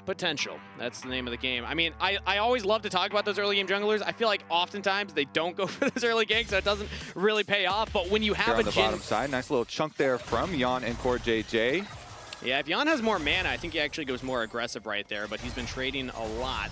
Potential. That's the name of the game. I mean, I always love to talk about those early game junglers. I feel like oftentimes they don't go for those early ganks, so it doesn't really pay off. But when you have on the bottom side, nice little chunk there from Jan and J.J. Yeah, if Jan has more mana, I think he actually goes more aggressive right there, but he's been trading a lot.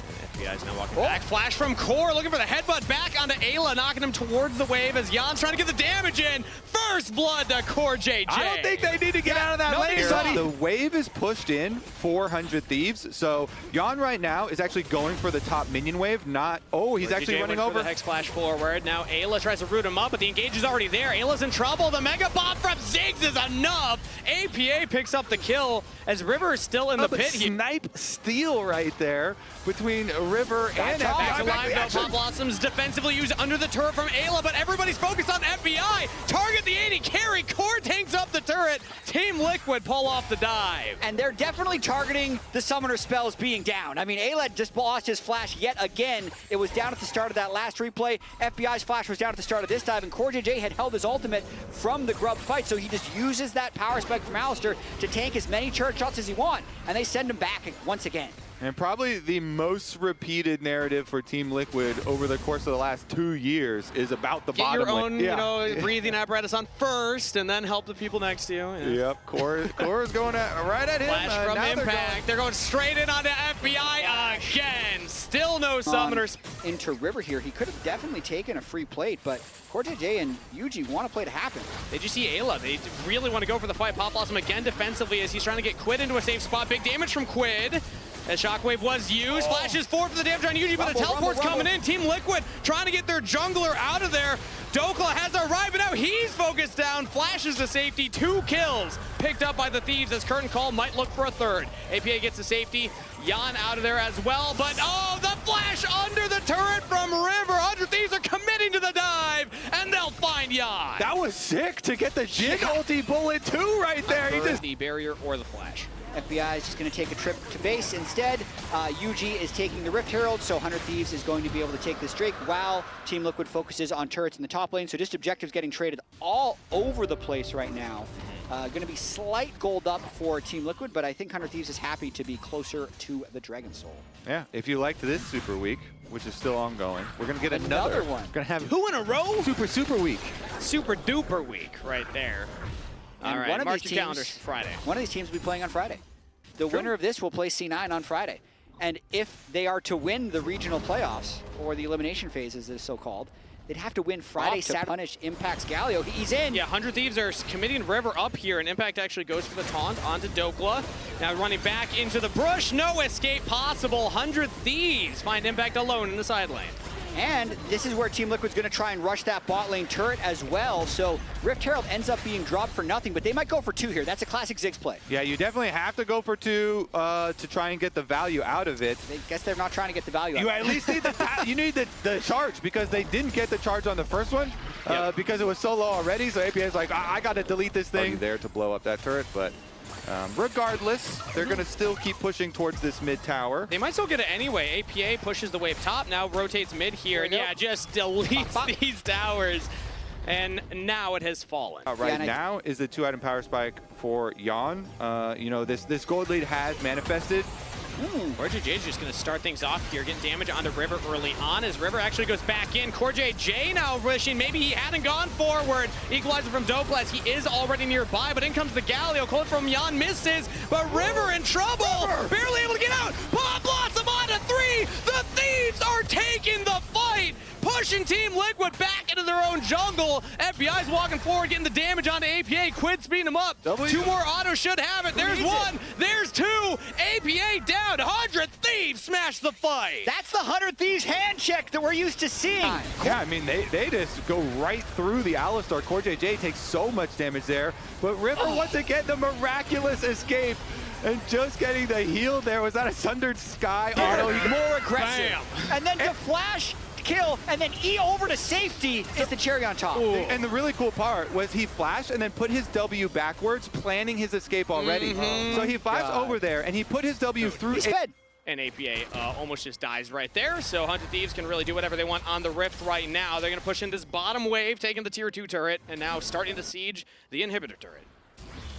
And FBI's now walking back. Flash from Core, looking for the headbutt back onto Ayla, knocking him towards the wave as Jan's trying to get the damage in. First blood to Core J.J. I don't think they need to get out of that lane, buddy. The wave is pushed in 400 Thieves, so Jan right now is actually going for the top minion wave, not, he's actually running over. The Hex Flash forward. Now Ayla tries to root him up, but the engage is already there. Ayla's in trouble. The Mega Bomb from Ziggs is enough. APA picks up the kill as River is still in the pit here. Snipe steal right there between River and FBI. Pop Blossoms defensively used under the turret from Ayla, but everybody's focused on FBI. Target the 80 carry. Core tanks up the turret. Team Liquid pull off the dive. And they're definitely targeting the summoner spells being down. I mean, Ayla just lost his flash yet again. It was down at the start of that last replay. FBI's flash was down at the start of this dive, and Core J.J. had held his ultimate from the Grub fight, so he just uses that power spec from Alistair to tank as many turret shots as he wants, and they send him back once again. And probably the most repeated narrative for Team Liquid over the course of the last 2 years is about the bottom lane. Get your own, breathing apparatus on first, and then help the people next to you. Yep, Core is going right at him. Flash from Impact. They're going straight in onto FBI again. Still no summoners. Into River here, he could have definitely taken a free plate, but Core J.J. and UG want to play to happen. Did you see Ayla? They really want to go for the fight. Pop Blossom again defensively as he's trying to get Quid into a safe spot. Big damage from Quid. As Shockwave was used, Flashes forward for the damage on Yuji, but the teleport's coming in. Team Liquid trying to get their jungler out of there. Dokla has arrived, but now he's focused down. Flashes to safety, 2 kills picked up by the Thieves as Curtain Call might look for a third. APA gets the safety, Jan out of there as well, but the flash under the turret from River. 100 Thieves are committing to the dive, and they'll find Jan. That was sick to get the Jin ulti bullet too right there. He just the barrier or the flash. FBI is just going to take a trip to base instead. UG is taking the Rift Herald, so 100 Thieves is going to be able to take this Drake while Team Liquid focuses on turrets in the top lane. So just objectives getting traded all over the place right now. Going to be slight gold up for Team Liquid, but I think 100 Thieves is happy to be closer to the Dragon Soul. Yeah, if you liked this Super Week, which is still ongoing, we're going to get another one. We're going to have 2 in a row? Super Week. Super duper week right there. All right, mark your calendars for Friday. One of these teams will be playing on Friday. The winner of this will play C9 on Friday. And if they are to win the regional playoffs, or the elimination phase as it is so called, they'd have to win Friday, Saturday, punish Impact's Galio. He's in. Yeah, 100 Thieves are committing River up here, and Impact actually goes for the taunt onto Dokla. Now running back into the brush, no escape possible. 100 Thieves find Impact alone in the side lane. And this is where Team Liquid's going to try and rush that bot lane turret as well. So Rift Herald ends up being dropped for nothing, but they might go for 2 here. That's a classic Ziggs play. Yeah, you definitely have to go for 2 to try and get the value out of it. I guess they're not trying to get the value out you of it. at least need you need the charge, because they didn't get the charge on the first one because it was so low already. So APA is like, I got to delete this thing. There to blow up that turret, but regardless, they're going to still keep pushing towards this mid tower. They might still get it anyway. APA pushes the wave top, now rotates mid here, and yeah, just deletes these towers. And now it has fallen. Right now is the 2-item power spike for Jan. You know, this gold lead has manifested. Core J.J. is just going to start things off here, getting damage onto River early on as River actually goes back in. Core J.J. now wishing maybe he hadn't gone forward. Equalizer from Dokla as he is already nearby, but in comes the Galio. Cold from Jan misses, but River in trouble. Barely able to get out. Pop Blossom onto 3. The Thieves are taking the fight, pushing Team Liquid back into their own jungle. FBI's walking forward, getting the damage onto APA. Quid speeding them up. 2 more autos should have it. There's 1. There's 2. APA down. 100 Thieves smash the fight. That's the 100 Thieves hand check that we're used to seeing. Yeah, I mean, they just go right through the Alistar. Core J.J. takes so much damage there, but River once again the miraculous escape. And just getting the heal there. Was that a Sundered Sky auto? He's more aggressive. Bam. And then to flash, kill, and then E over to safety is the cherry on top. And the really cool part was he flashed and then put his W backwards, planning his escape already. So he flashed over there and he put his W through. He's fed. And APA almost just dies right there. So 100 Thieves can really do whatever they want on the Rift right now. They're going to push in this bottom wave, taking the tier 2 turret, and now starting to siege the inhibitor turret.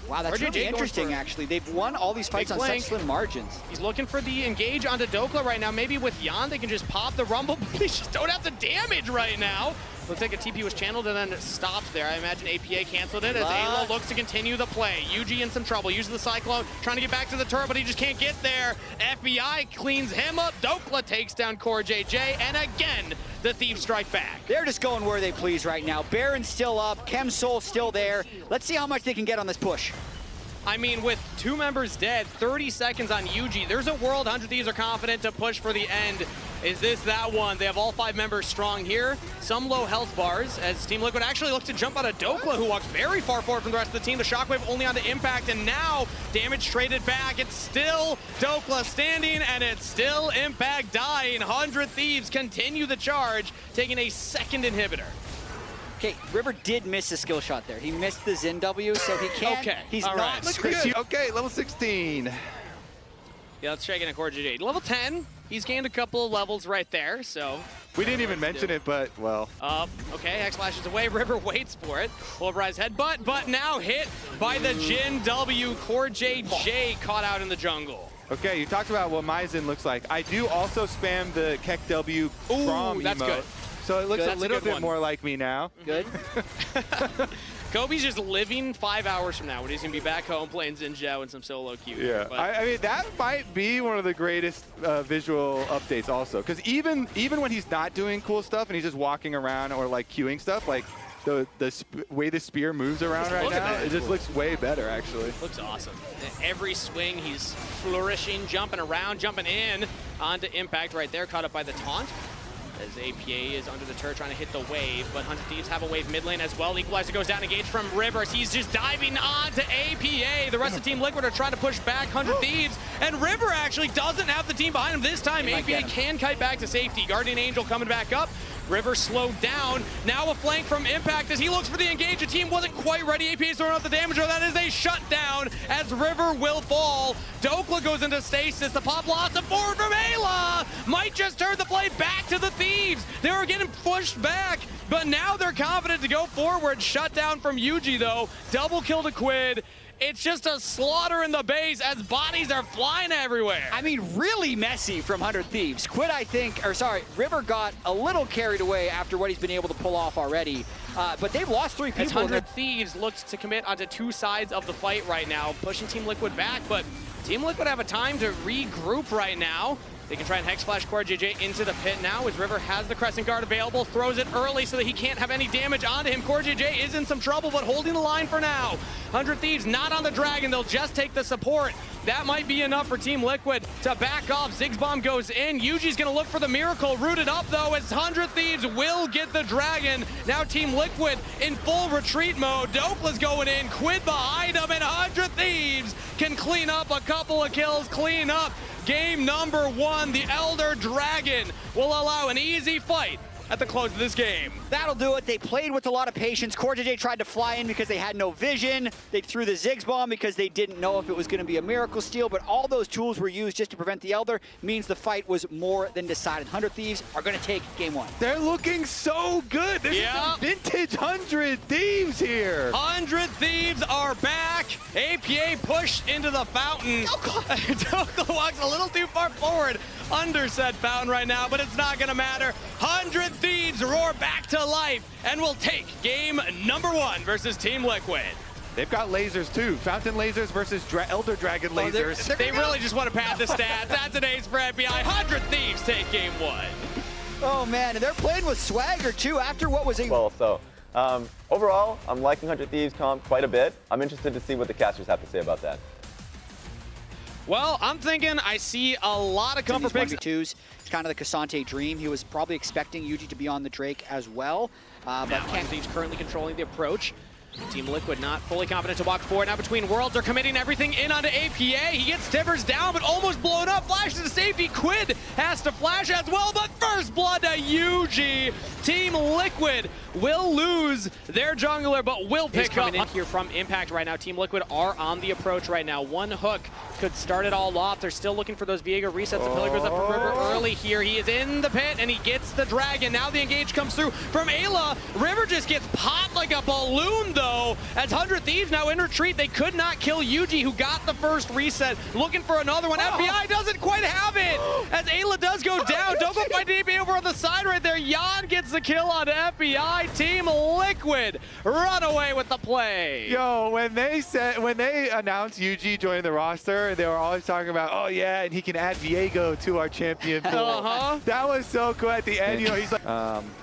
Wow, that's really interesting, actually. They've won all these fights on such slim margins. He's looking for the engage onto Dokla right now. Maybe with Jan, they can just pop the Rumble, but they just don't have the damage right now. Looks like a TP was channeled and then stopped there. I imagine APA canceled it as Ayla looks to continue the play. UG in some trouble, using the Cyclone, trying to get back to the turret, but he just can't get there. FBI cleans him up. Dokla takes down J.J, and again, the Thieves strike back. They're just going where they please right now. Baron's still up, Chemsoul still there. Let's see how much they can get on this push. I mean, with 2 members dead, 30 seconds on UG, there's a world 100 Thieves are confident to push for the end. Is this that one? They have all 5 members strong here. Some low health bars as Team Liquid actually looks to jump out of Dokla, who walks very far forward from the rest of the team. The Shockwave only on the Impact, and now damage traded back. It's still Dokla standing, and it's still Impact dying. 100 Thieves continue the charge, taking a second inhibitor. Okay, River did miss a skill shot there. He missed the Zen W, so he can't. Okay, he's all not. right. Good. Okay, level 16. Yeah, let's check in at J.J. Level 10. He's gained a couple of levels right there, so. We didn't even mention it, but, well. Okay, X flashes away. River waits for it. Pulverize headbutt, but now hit by the Gen.W. J.J caught out in the jungle. Okay, you talked about what my Zen looks like. I do also spam the Keck W from that's emote. good. So it looks a little bit one. more like me now. Good. Kobe's just living 5 hours from now when he's going to be back home playing Gen.G and some solo queue. Yeah, I mean, that might be one of the greatest visual updates also. Because even when he's not doing cool stuff and he's just walking around or like queuing stuff, like the way the spear moves around right now, it just looks way better, actually. Looks awesome. Every swing, he's flourishing, jumping around, jumping in onto Impact right there, caught up by the taunt. As APA is under the turret trying to hit the wave, but 100 Thieves have a wave mid lane as well. Equalizer goes down, engaged from Rivers. He's just diving onto APA. The rest of Team Liquid are trying to push back 100 Thieves, and River actually doesn't have the team behind him this time. APA can kite back to safety. Guardian Angel coming back up. River slowed down. Now a flank from Impact as he looks for the engage. The team wasn't quite ready. APA's throwing out the damage, or that is a shutdown as River will fall. Dokla goes into stasis. The pop loss of forward from Ayla might just turn the play back to the Thieves. They were getting pushed back, but now they're confident to go forward. Shutdown from UG though. Double kill to Quid. It's just a slaughter in the base as bodies are flying everywhere. I mean, really messy from 100 Thieves. Quid, River got a little carried away after what he's been able to pull off already. But they've lost 3 people. As 100 Thieves looks to commit onto 2 sides of the fight right now, pushing Team Liquid back, but Team Liquid have a time to regroup right now. They can try and Hex Flash J.J into the pit now as River has the Crescent Guard available, throws it early so that he can't have any damage onto him. J.J is in some trouble, but holding the line for now. 100 Thieves not on the Dragon, they'll just take the support. That might be enough for Team Liquid to back off. Ziggs Bomb goes in. Yuji's gonna look for the Miracle. Rooted up though as 100 Thieves will get the Dragon. Now Team Liquid in full retreat mode. Dokla's going in, Quid behind him, and 100 Thieves can clean up a couple of kills, clean up game number 1. The Elder Dragon will allow an easy fight at the close of this game. That'll do it. They played with a lot of patience. J.J tried to fly in because they had no vision. They threw the Ziggs Bomb because they didn't know if it was going to be a Miracle Steal, but all those tools were used just to prevent the Elder. Means the fight was more than decided. 100 Thieves are going to take game 1. They're looking so good. This is some vintage 100 Thieves here. 100 Thieves are back. APA pushed into the fountain. Dokla walks a little too far forward under said fountain right now, but it's not going to matter. 100 Thieves roar back to life and will take game number 1 versus Team Liquid. They've got lasers too. Fountain lasers versus Elder Dragon lasers. They really just want to pad the stats. That's an ace for FBI. 100 Thieves take game 1. Oh man, and they're playing with swagger too after what was a... Well, so overall, I'm liking 100 Thieves comp quite a bit. I'm interested to see what the casters have to say about that. Well, I'm thinking I see a lot of comfort picks. 1v2s. It's kind of the Cassante dream. He was probably expecting Yuji to be on the Drake as well. But Thieves currently controlling the approach. Team Liquid not fully confident to walk forward. Now between worlds, they're committing everything in onto APA. He gets Tibbers down, but almost blown up. Flash to safety. Quid has to flash as well, but first blood to UG. Team Liquid will lose their jungler, but will pick up. Coming in here from Impact right now. Team Liquid are on the approach right now. One hook could start it all off. They're still looking for those Viego resets. The pillar goes up from River early here. He is in the pit, and he gets the dragon. Now the engage comes through from Ayla. River just gets popped like a balloon, though, as 100 Thieves now in retreat. They could not kill Yuji, who got the first reset. Looking for another one. FBI doesn't quite have it, as Ayla does go down. Doko fight DB over on the side right there. Jan gets the kill on FBI. Team Liquid run away with the play. Yo, when they announced Yuji joining the roster, they were always talking about, oh yeah, and he can add Viego to our champion pool. That was so cool at the end. You know, he's like,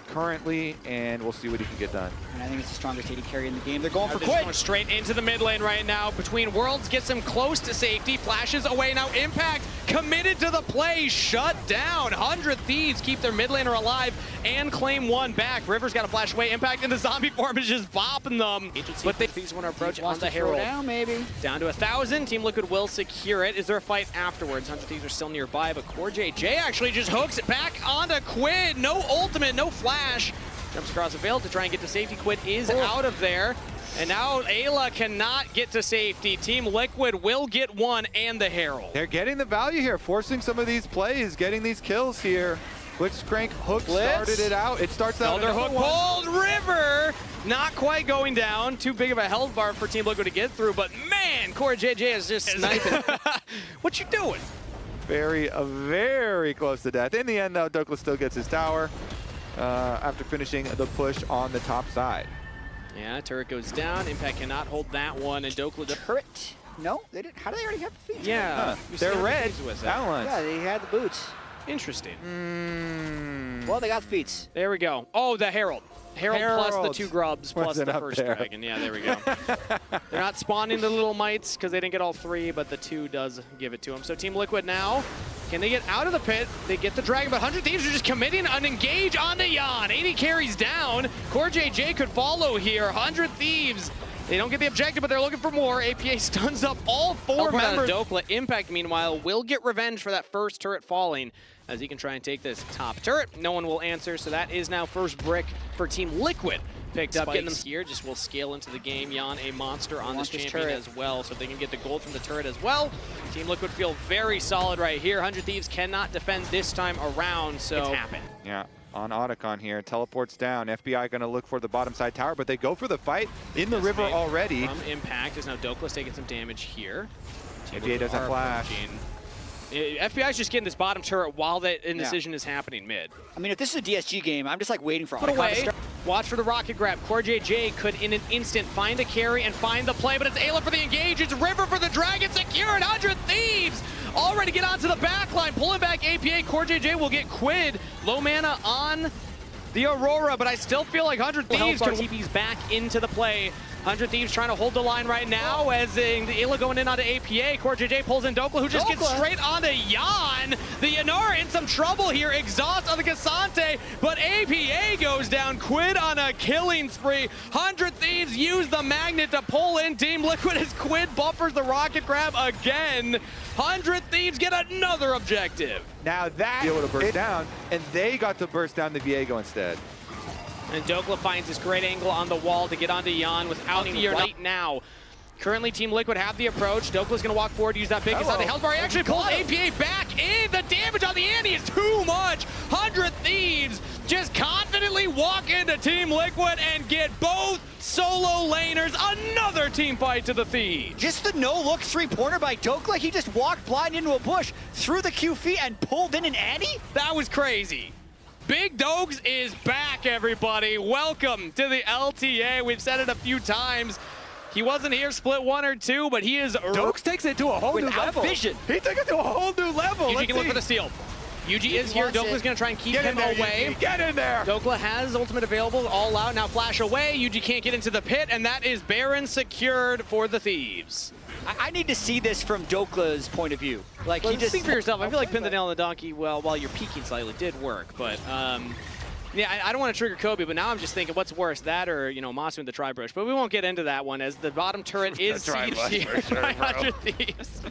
currently, and we'll see what he can get done. And I think it's the strongest AD carry in the game. They're going for They're Quid. going straight into the mid lane right now. Between Worlds gets him close to safety. Flashes away now. Impact committed to the play. Shut down. 100 Thieves keep their mid laner alive and claim one back. River's got to flash away. Impact in the zombie form is just bopping them. But they Thieves want to approach on the Herald. Down, maybe. Down to 1,000. Team Liquid will secure it. Is there a fight afterwards? 100 Thieves are still nearby, but J actually just hooks it back onto Quid. No ultimate, no flash. Jumps across the veil to try and get to safety. Quid is out of there. And now Ayla cannot get to safety. Team Liquid will get one and the Herald. They're getting the value here, forcing some of these plays, getting these kills here. Blitzcrank hook started it out. It starts out Elder hook pulled. River not quite going down. Too big of a health bar for Team Liquid to get through. But man, JJ is just sniping. What you doing? Very close to death. In the end, though, Dokla still gets his tower after finishing the push on the top side. Yeah, turret goes down. Impact cannot hold that one, and Dokla... Turret? No, they didn't. How do they already have the feet? Yeah, they're red. Yeah, they had the boots. Interesting. Well, they got the feet. There we go. Oh, the Herald. Herald plus the 2 grubs plus the first there? dragon. Yeah, there we go. They're not spawning the little mites because they didn't get all 3, but the 2 does give it to them. So Team Liquid now, can they get out of the pit? They get the dragon, but 100 Thieves are just committing an engage on the Jan. 80 carries down. J could follow here. 100 Thieves. They don't get the objective, but they're looking for more. APA stuns up all 4 members. Dokla. Impact, meanwhile, will get revenge for that first turret falling, as he can try and take this top turret. No one will answer, so that is now first brick for Team Liquid. Picked up, getting them here, just will scale into the game. Jan, a monster on this champion as well, so if they can get the gold from the turret as well. Team Liquid feel very solid right here. 100 Thieves cannot defend this time around, so it's happened. Yeah, on Otacon here, teleports down. FBI gonna look for the bottom side tower, but they go for the fight in the river already. From Impact is now Dokla's taking some damage here. NBA doesn't flash. FBI is just getting this bottom turret while that indecision is happening mid. I mean, if this is a DSG game, I'm just like waiting for Put away. Watch for the rocket grab. J could in an instant find a carry and find the play, but it's Ayla for the engage. It's River for the dragon secured. 100 Thieves already get onto the back line. Pulling back APA. J will get Quid. Low mana on the Aurora, but I still feel like 100 Thieves can TP's back into the play. 100 Thieves trying to hold the line right now as the Ayla going in onto APA. J pulls in Dokla, who just gets straight onto Jan. The Yanara in some trouble here. Exhaust on the Cassante, but APA goes down. Quid on a killing spree. 100 Thieves use the magnet to pull in Team Liquid as Quid buffers the rocket grab again. 100 Thieves get another objective. Now that be able to burst down, and they got to burst down the Viego instead. And Dokla finds this great angle on the wall to get onto Jan without the right now. Currently, Team Liquid have the approach. Dokla's going to walk forward, use that big Cassante health bar. He actually pulls APA back in. The damage on the Annie is too much. 100 Thieves just confidently walk into Team Liquid and get both solo laners. Another team fight to the Thieves. Just the no-look 3-pointer by Dokla. He just walked blind into a bush, threw the Q feet, and pulled in an Annie? That was crazy. Big Dogs is back, everybody. Welcome to the LTA. We've said it a few times. He wasn't here split 1 or 2, but he is... Dokes takes it to a whole new level. Vision. He took it to a whole new level. Yuji can look for the steal. Yuji is here. Dokla's going to try and keep him away. Yuji. Get in there. Dokla has ultimate available, all out. Now flash away. Yuji can't get into the pit, and that is Baron secured for the Thieves. I need to see this from Dokla's point of view. Like, Well, he just... think for yourself. I feel like pin the nail on the donkey, well, while you're peeking slightly, did work. But, yeah, I don't want to trigger Kobe, but now I'm just thinking, what's worse, that or, you know, Masu and the Tri-Brush? But we won't get into that one, as the bottom turret is sieged here by 100 Thieves.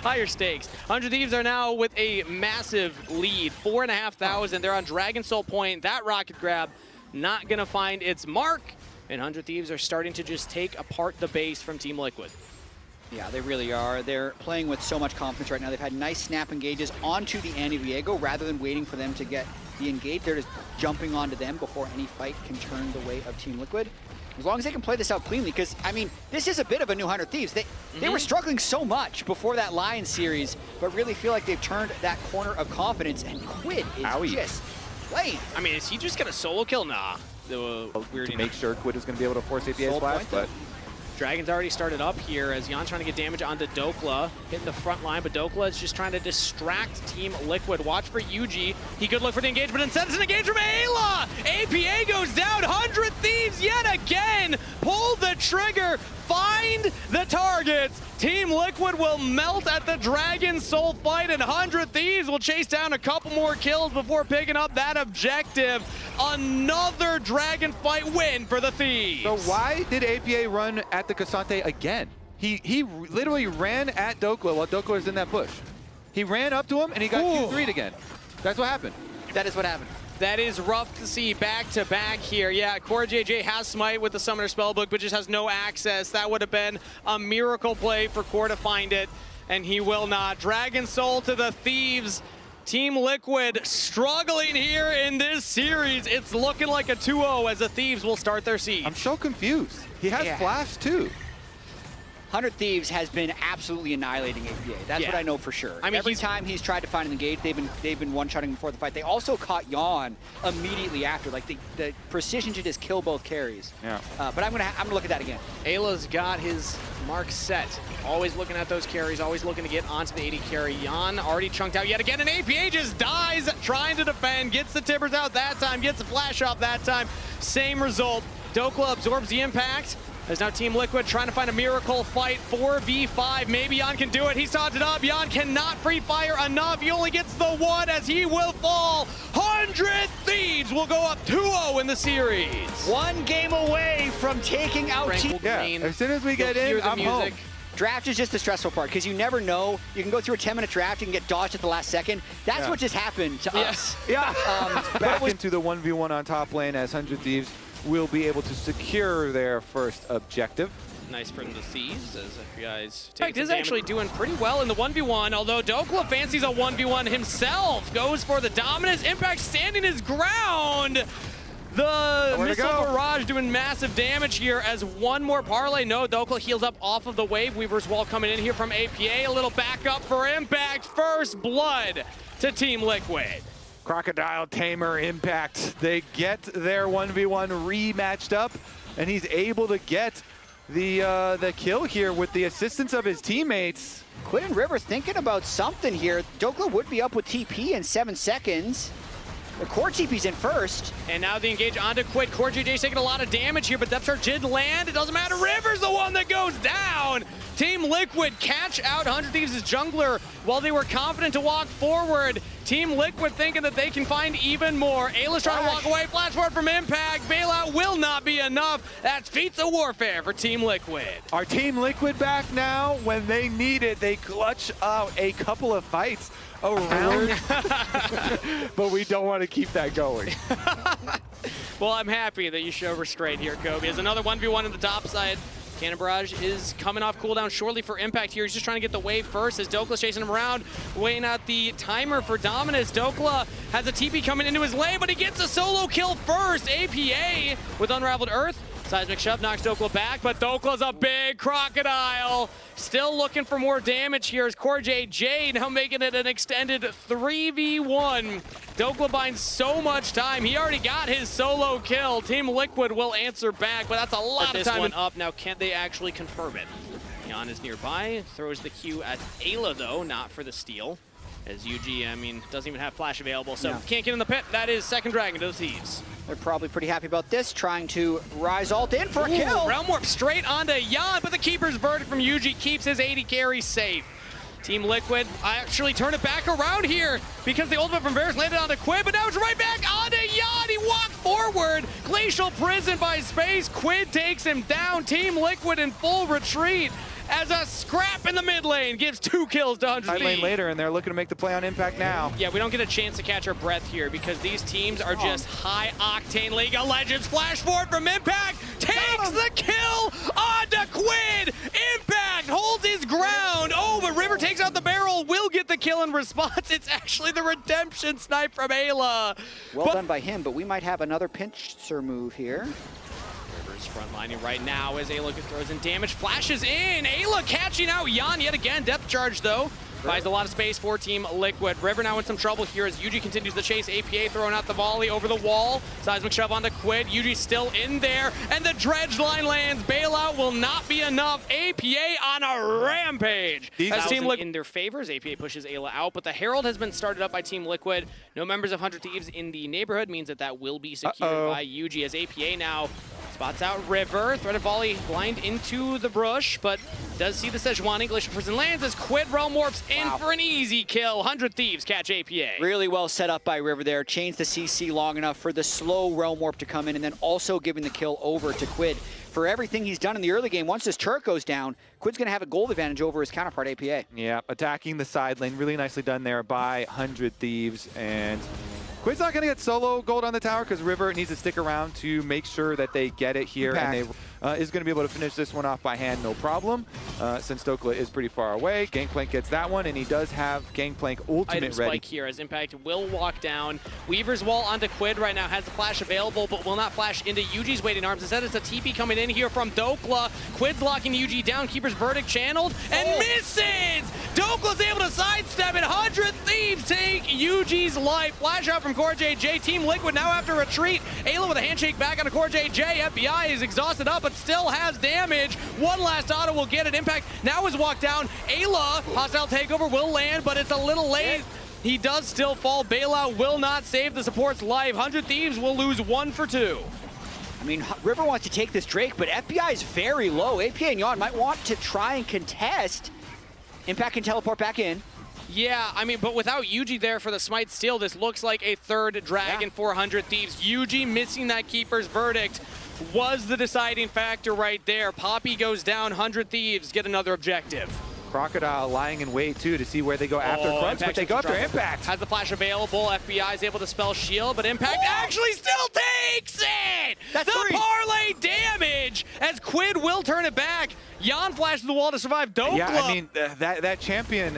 Higher stakes. 100 Thieves are now with a massive lead, 4,500. They're on Dragon Soul Point. That rocket grab not going to find its mark. And 100 Thieves are starting to just take apart the base from Team Liquid. Yeah, they really are. They're playing with so much confidence right now. They've had nice snap engages onto the Onivia rather than waiting for them to get the engage. They're just jumping onto them before any fight can turn the way of Team Liquid. As long as they can play this out cleanly, because, I mean, this is a bit of a new 100 Thieves. They were struggling so much before that Lion series, but really feel like they've turned that corner of confidence, and Quid is just playing. I mean, is he just going to solo kill? Nah. Weird to make sure Quid is going to be able to force APA splash, but Dragon's already started up here as Jan trying to get damage onto Dokla, hitting the front line, but Dokla is just trying to distract Team Liquid. Watch for UG. He could look for the engagement, instead it's an engagement from Ayla! APA goes down, 100 Thieves yet again! Pull the trigger, find the targets! Team Liquid will melt at the Dragon Soul fight, and 100 Thieves will chase down a couple more kills before picking up that objective. Another Dragon fight win for the Thieves. So why did APA run at the Cassante again? He literally ran at Dokla while Dokla was in that push. He ran up to him and he got Q3'd again. That's what happened. That is what happened. That is rough to see back to back here. Yeah, CoreJJ has Smite with the Summoner Spellbook, but just has no access. That would have been a miracle play for Core to find it, and he will not. Dragon Soul to the Thieves. Team Liquid struggling here in this series. It's looking like a 2-0 as the Thieves will start their siege. I'm so confused. He has Flash too. 100 Thieves has been absolutely annihilating APA. That's what I know for sure. I mean, every time he's tried to find an engage, they've been one-shotting before the fight. They also caught Jan immediately after, like the precision to just kill both carries. Yeah. But I'm gonna look at that again. Ayla's got his mark set. Always looking at those carries, always looking to get onto the 80 carry. Jan already chunked out yet again, and APA just dies trying to defend. Gets the tippers out that time, gets the flash off that time. Same result. Dokla absorbs the impact. There's now Team Liquid trying to find a miracle fight, 4v5. Maybe Jan can do it. He's taunted up. Jan cannot free fire enough. He only gets the one as he will fall. 100 Thieves will go up 2-0 in the series. One game away from taking out Team. Yeah, as soon as we get in, I'm home. Draft is just the stressful part because you never know. You can go through a 10-minute draft, you can get dodged at the last second. That's what just happened to us. Yeah. Back into the 1v1 on top lane as 100 Thieves will be able to secure their first objective. Nice from the Thieves as you guys take is actually doing pretty well in the 1v1, although Dokla fancies a 1v1 himself. Goes for the dominance. Impact standing his ground. The missile barrage doing massive damage here as one more parlay. No, Dokla heals up off of the wave. Weaver's wall coming in here from APA. A little backup for Impact. First blood to Team Liquid. Crocodile, Tamer, Impact. They get their 1v1 rematched up, and he's able to get the kill here with the assistance of his teammates. Quid and River thinking about something here. Dokla would be up with TP in 7 seconds. The core TP's in first. And now the engage onto Quid. CoreJJ's taking a lot of damage here, but depth charge did land. It doesn't matter. River's the one that goes down. Team Liquid catch out 100 Thieves' jungler while they were confident to walk forward. Team Liquid thinking that they can find even more. Ayla's trying to walk away. Flash forward from Impact. Bailout will not be enough. That's feats of warfare for Team Liquid. Are Team Liquid back now? When they need it, they clutch out a couple of fights around. But we don't want to keep that going. Well, I'm happy that you show restraint here, Chovy. There's another 1v1 in the top side. Cannon Barrage is coming off cooldown shortly for Impact here. He's just trying to get the wave first as Dokla's chasing him around, weighing out the timer for dominance. Dokla has a TP coming into his lane, but he gets a solo kill first. APA with Unraveled Earth. Seismic Shove knocks Dokla back, but Dokla's a big crocodile. Still looking for more damage here as CoreJJ now making it an extended 3v1. Dokla binds so much time. He already got his solo kill. Team Liquid will answer back, but that's a lot of time. This one up. Now, can they actually confirm it? Jan is nearby. Throws the Q at Ayla, though, not for the steal. As UG, I mean, doesn't even have flash available, so can't get in the pit. That is second Dragon to the Thieves. They're probably pretty happy about this, trying to rise ult in for a kill. Realm Warp straight onto Jan, but the Keeper's Verdict from UG keeps his 80 carry safe. Team Liquid actually turn it back around here because the ultimate from Varus landed onto Quid, but now it's right back onto Jan. He walked forward. Glacial Prison by Space. Quid takes him down. Team Liquid in full retreat. as a scrap in the mid lane gives 2 kills to 100 Side lane Thieves. later, and they're looking to make the play on Impact now. Yeah, we don't get a chance to catch our breath here because these teams are just high-octane League of Legends. Flash forward from Impact, takes the kill onto Quid. Impact holds his ground. Oh, but River takes out the barrel, will get the kill in response. It's actually the redemption snipe from Ayla. Well done by him, but we might have another pincer move here. River's frontlining right now as Ayla throws in damage, flashes in. Ayla catching out Jan yet again. Depth charge though. Buys a lot of space for Team Liquid. River now in some trouble here as UG continues the chase. APA throwing out the volley over the wall. Seismic shove onto Quid. UG still in there, and the dredge line lands. Bailout will not be enough. APA on a rampage. As Team Liquid in their favors, APA pushes Ayla out, but the Herald has been started up by Team Liquid. No members of 100 Thieves in the neighborhood means that will be secured by UG as APA now spots out River. Threaded volley blind into the brush, but does see the Sejuani. Glacial Prison lands as Quid realm warps in for an easy kill. 100 Thieves catch APA. Really well set up by River there. Chains the CC long enough for the slow realm warp to come in, and then also giving the kill over to Quid. For everything he's done in the early game, once this turret goes down, Quid's going to have a gold advantage over his counterpart, APA. Yeah, attacking the side lane. Really nicely done there by 100 Thieves. And Quid's not going to get solo gold on the tower because River needs to stick around to make sure that they get it here. Impact. And they is going to be able to finish this one off by hand, no problem, since Dokla is pretty far away. Gangplank gets that one, and he does have Gangplank ultimate Item ready. spike here as Impact will walk down. Weaver's wall onto Quid right now, has the flash available, but will not flash into Yuji's waiting arms. Instead, it's a TP coming in here from Dokla. Quid's locking Yuji down, Keeper's Verdict channeled, and misses! Dokla's able to sidestep it. 100 Thieves take Yuji's life. Flash out from J.J. Team Liquid now after retreat. Ayla with a handshake back onto J.J. FBI is exhausted up, but still has damage. One last auto will get it. Impact now is walked down. Ayla, hostile takeover will land, but it's a little late. He does still fall. Bailout will not save the support's life. 100 Thieves will lose 1 for 2. I mean, River wants to take this Drake, but FBI is very low. APA and Jan might want to try and contest. Impact can teleport back in. Yeah, I mean, but without Yuji there for the Smite Steal, this looks like a third Dragon 400 Thieves. Yuji missing that Keeper's Verdict was the deciding factor right there. Poppy goes down, 100 Thieves get another objective. Crocodile lying in wait, too, to see where they go after Crunch, but they go after Impact. Has the flash available. FBI is able to spell shield, but Impact actually still takes it! That's the 3. parlay damage as Quid will turn it back. Jan flashes the wall to survive. Dokla. Yeah, I mean, that champion,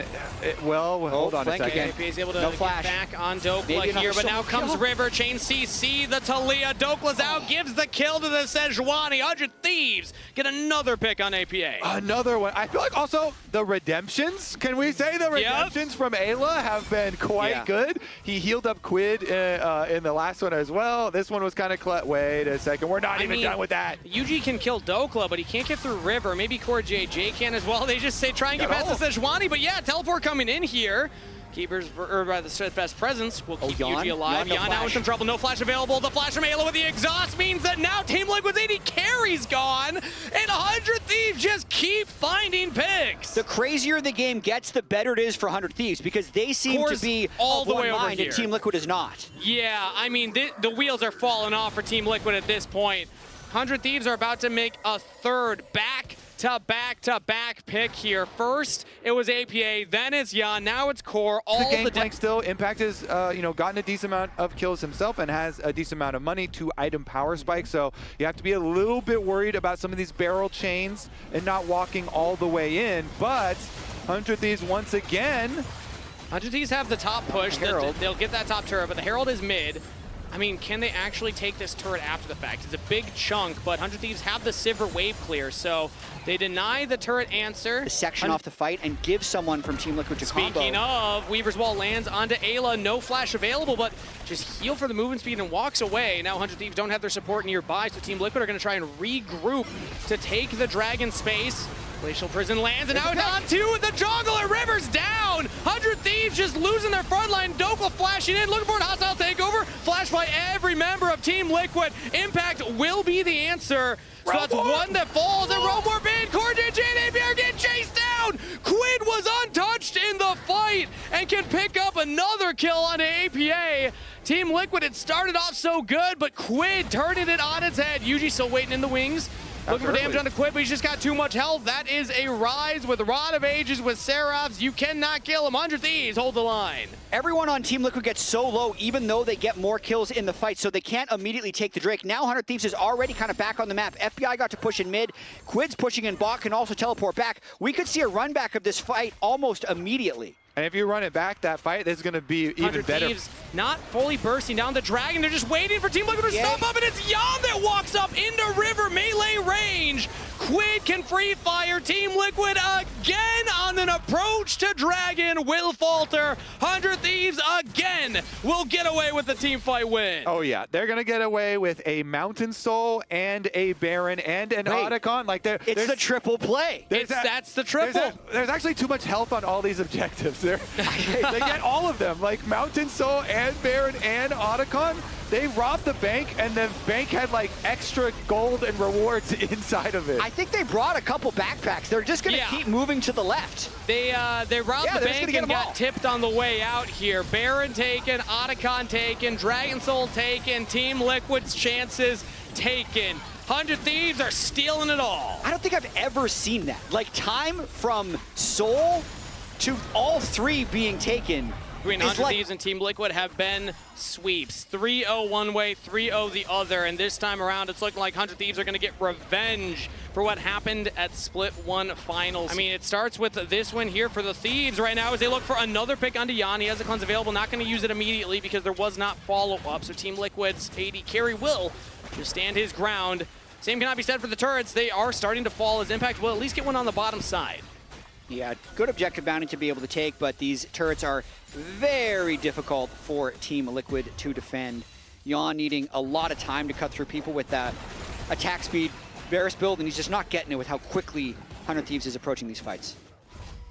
hold on a second. APA is able to no get flash. back on Dokla Maybe here, but now comes River. Chain CC, the Talia. Dokla's out, gives the kill to the Sejuani. 100 Thieves get another pick on APA. Another one. I feel like also the redemptions, can we say the redemptions from Ayla have been quite good? He healed up Quid in the last one as well. This one was kind of wait a second, we're not even done with that. Yuji can kill Dokla, but he can't get through River. Maybe Core J.J. can as well. They just say try and get past the Sejuani, but yeah, teleport coming in here. Keepers, or by the best presence, will keep Yuji alive. Jan now in some trouble, no flash available. The flash from Ayla with the exhaust means that now Team Liquid's 80 carries gone, and 100 Thieves just keep finding picks. The crazier the game gets, the better it is for 100 Thieves, because they seem to be all the one way over mind, here. and Team Liquid is not. Yeah, I mean, the wheels are falling off for Team Liquid at this point. 100 Thieves are about to make a third back-to-back-to-back pick here. First, it was APA, then it's Jan, now it's Core. All the Gangplank still. Impact has gotten a decent amount of kills himself and has a decent amount of money to item power spike, so you have to be a little bit worried about some of these barrel chains and not walking all the way in, but 100 Thieves once again. 100 Thieves have the top push. They'll get that top turret, but the Herald is mid. I mean, can they actually take this turret after the fact? It's a big chunk, but 100 Thieves have the Sivir wave clear, so they deny the turret answer. Section off the fight and give someone from Team Liquid to combo. Speaking of, Weaver's Wall lands onto Ayla. No flash available, but just heal for the movement speed and walks away. Now 100 Thieves don't have their support nearby, so Team Liquid are going to try and regroup to take the Dragon space. Glacial Prison lands, and now it's on to the jungler. River's down. 100 Thieves just losing their front line. Dokla flashing in, looking for an hostile takeover. Flash by every member of Team Liquid. Impact will be the answer. So that's one that falls, and Romor Band, Core J.J. and ABR get chased down. Quid was untouched in the fight and can pick up another kill on APA. Team Liquid had started off so good, but Quid turning it on its head. Yuji still waiting in the wings. Looking for damage on the Quid, but he's just got too much health. That is a Rise with Rod of Ages with Seraphs. You cannot kill him. 100 Thieves, hold the line. Everyone on Team Liquid gets so low, even though they get more kills in the fight, so they can't immediately take the Drake. Now 100 Thieves is already kind of back on the map. FBI got to push in mid. Quid's pushing in bot, can also teleport back. We could see a run back of this fight almost immediately. And if you run it back, that fight is going to be even better. Thieves not fully bursting down the Dragon. They're just waiting for Team Liquid to stop up, and it's Jan that walks up into River melee range. Quid can free fire. Team Liquid again on an approach to Dragon will falter. 100 Thieves again will get away with the team fight win. Oh yeah, they're going to get away with a Mountain Soul and a Baron and an Otacon. Like it's the triple play. That's the triple. There's actually too much health on all these objectives. They get all of them, like Mountain Soul and Baron and Otacon. They robbed the bank, and the bank had like extra gold and rewards inside of it. I think they brought a couple backpacks. They're just going to keep moving to the left. They robbed the bank and got tipped on the way out here. Baron taken, Otacon taken, Dragon Soul taken, Team Liquid's chances taken. 100 Thieves are stealing it all. I don't think I've ever seen that. Like time from Soul to all three being taken. Between 100 Thieves and Team Liquid have been sweeps. 3-0 one way, 3-0 the other, and this time around it's looking like 100 Thieves are going to get revenge for what happened at Split 1 Finals. I mean, it starts with this win here for the Thieves right now as they look for another pick onto Jan. He has the cleanse available, not going to use it immediately because there was not follow-up, so Team Liquid's AD carry will just stand his ground. Same cannot be said for the turrets. They are starting to fall as Impact will at least get one on the bottom side. Yeah, good objective bounding to be able to take, but these turrets are very difficult for Team Liquid to defend. Jan needing a lot of time to cut through people with that attack speed. Varus build, and he's just not getting it with how quickly 100 Thieves is approaching these fights.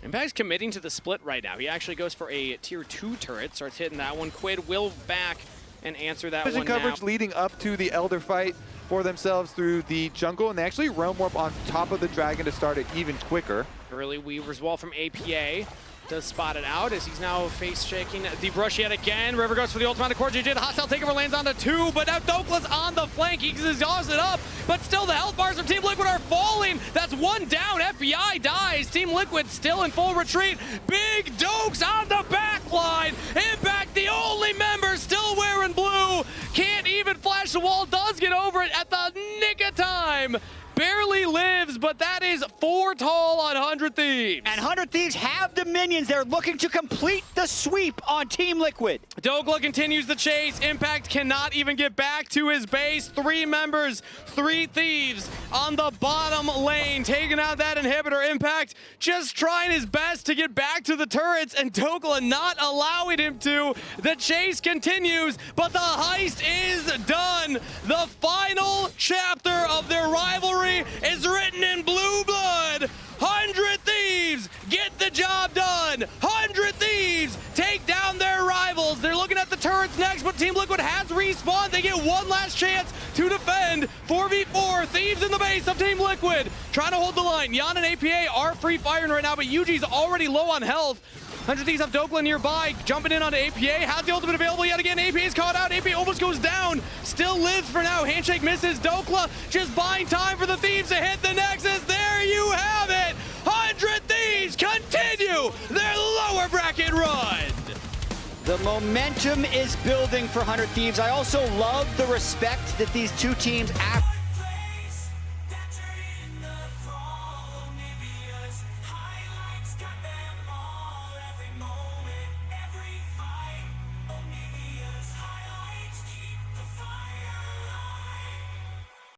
Impact's committing to the split right now. He actually goes for a tier 2 turret, starts hitting that one. Quid will back and answer that one now. Coverage leading up to the Elder fight for themselves through the jungle, and they actually realm warp on top of the Dragon to start it even quicker. Early Weaver's Wall from APA does spot it out as he's now face shaking the brush yet again. River goes for the ultimate to J.G. The hostile takeover lands onto 2, but now Dokla's on the flank. He's exhausted up, but still the health bars from Team Liquid are falling. That's one down. FBI dies. Team Liquid still in full retreat. Big Dokes on the back line. Impact, the only member still wearing blue. Can't even flash the wall. Does get over it at the nick of time. Barely lives, but that is 4 tall on 100 Thieves. And 100 Thieves have the minions. They're looking to complete the sweep on Team Liquid. Dokla continues the chase. Impact cannot even get back to his base. 3 members, 3 Thieves on the bottom lane, taking out that inhibitor. Impact just trying his best to get back to the turrets, and Dokla not allowing him to. The chase continues, but the heist is done. The final chapter of their rivalry is written in blue blood. 100 Thieves get the job done. 100 Thieves take down their rivals. They're looking at the turrets next, but Team Liquid has respawned. They get one last chance to defend. 4v4, Thieves in the base of Team Liquid. Trying to hold the line. Jan and APA are free firing right now, but Yuji's already low on health. 100 Thieves have Dokla nearby, jumping in onto APA, has the ultimate available yet again. APA is caught out, APA almost goes down, still lives for now. Handshake misses, Dokla just buying time for the Thieves to hit the Nexus. There you have it! 100 Thieves continue their lower bracket run! The momentum is building for 100 Thieves. I also love the respect that these two teams